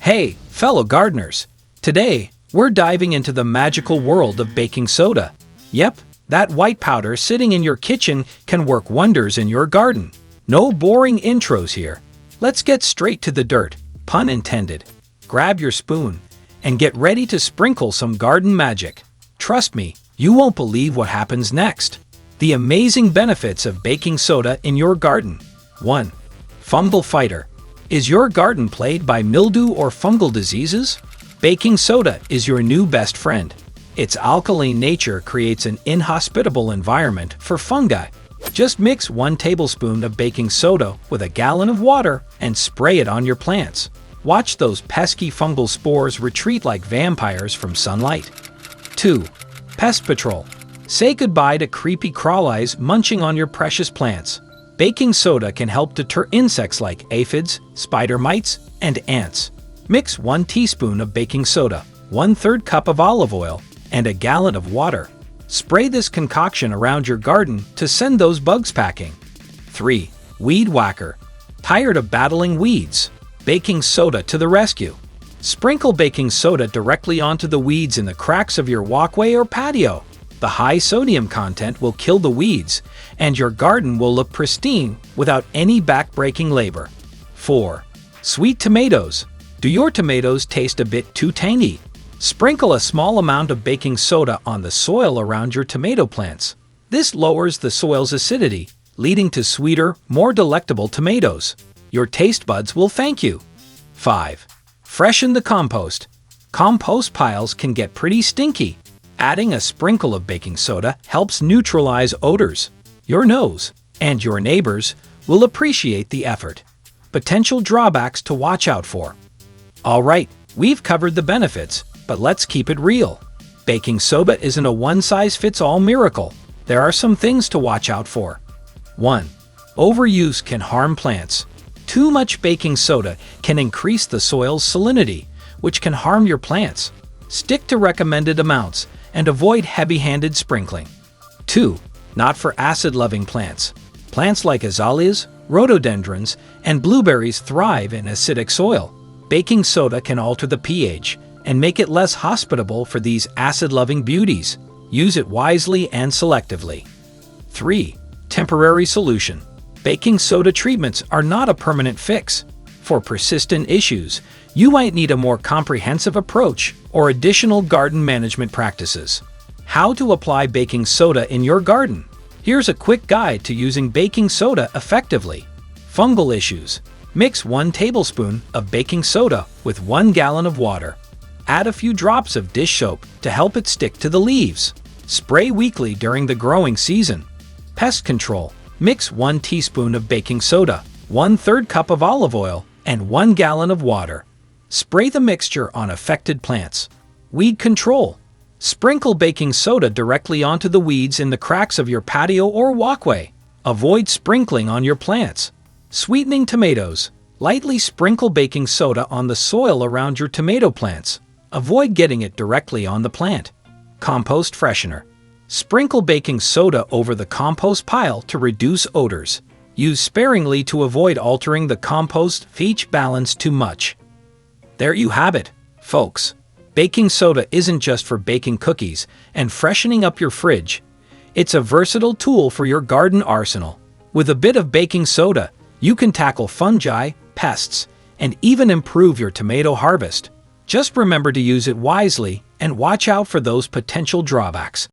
Hey, fellow gardeners! Today, we're diving into the magical world of baking soda. Yep, that white powder sitting in your kitchen can work wonders in your garden. No boring intros here. Let's get straight to the dirt, pun intended. Grab your spoon and get ready to sprinkle some garden magic. Trust me, you won't believe what happens next. The amazing benefits of baking soda in your garden. 1. Fungal fighter. Is your garden plagued by mildew or fungal diseases? Baking soda is your new best friend. Its alkaline nature creates an inhospitable environment for fungi. Just mix 1 tablespoon of baking soda with a gallon of water and spray it on your plants. Watch those pesky fungal spores retreat like vampires from sunlight. 2. Pest patrol. Say goodbye to creepy crawlies munching on your precious plants. Baking soda can help deter insects like aphids, spider mites, and ants. Mix 1 teaspoon of baking soda, 1/3 cup of olive oil, and a gallon of water. Spray this concoction around your garden to send those bugs packing. 3. Weed whacker. Tired of battling weeds? Baking soda to the rescue. Sprinkle baking soda directly onto the weeds in the cracks of your walkway or patio. The high sodium content will kill the weeds, and your garden will look pristine without any back-breaking labor. 4. Sweet tomatoes. Do your tomatoes taste a bit too tangy? Sprinkle a small amount of baking soda on the soil around your tomato plants. This lowers the soil's acidity, leading to sweeter, more delectable tomatoes. Your taste buds will thank you. 5. Freshen the compost. Compost piles can get pretty stinky. Adding a sprinkle of baking soda helps neutralize odors. Your nose and your neighbors will appreciate the effort. Potential drawbacks to watch out for. Alright, we've covered the benefits, but let's keep it real. Baking soda isn't a one-size-fits-all miracle. There are some things to watch out for. 1. Overuse can harm plants. Too much baking soda can increase the soil's salinity, which can harm your plants. Stick to recommended amounts and avoid heavy-handed sprinkling. 2. Not for acid-loving plants. Plants like azaleas, rhododendrons, and blueberries thrive in acidic soil. Baking soda can alter the pH and make it less hospitable for these acid-loving beauties. Use it wisely and selectively. 3. Temporary solution. Baking soda treatments are not a permanent fix. For persistent issues, you might need a more comprehensive approach or additional garden management practices. How to apply baking soda in your garden. Here's a quick guide to using baking soda effectively. Fungal issues. Mix 1 tablespoon of baking soda with 1 gallon of water. Add a few drops of dish soap to help it stick to the leaves. Spray weekly during the growing season. Pest control. Mix 1 teaspoon of baking soda, 1/3 cup of olive oil, and 1 gallon of water. Spray the mixture on affected plants. Weed control. Sprinkle baking soda directly onto the weeds in the cracks of your patio or walkway. Avoid sprinkling on your plants. Sweetening tomatoes. Lightly sprinkle baking soda on the soil around your tomato plants. Avoid getting it directly on the plant. Compost freshener. Sprinkle baking soda over the compost pile to reduce odors. Use sparingly to avoid altering the compost pH balance too much. There you have it, folks. Baking soda isn't just for baking cookies and freshening up your fridge. It's a versatile tool for your garden arsenal. With a bit of baking soda, you can tackle fungi, pests, and even improve your tomato harvest. Just remember to use it wisely and watch out for those potential drawbacks.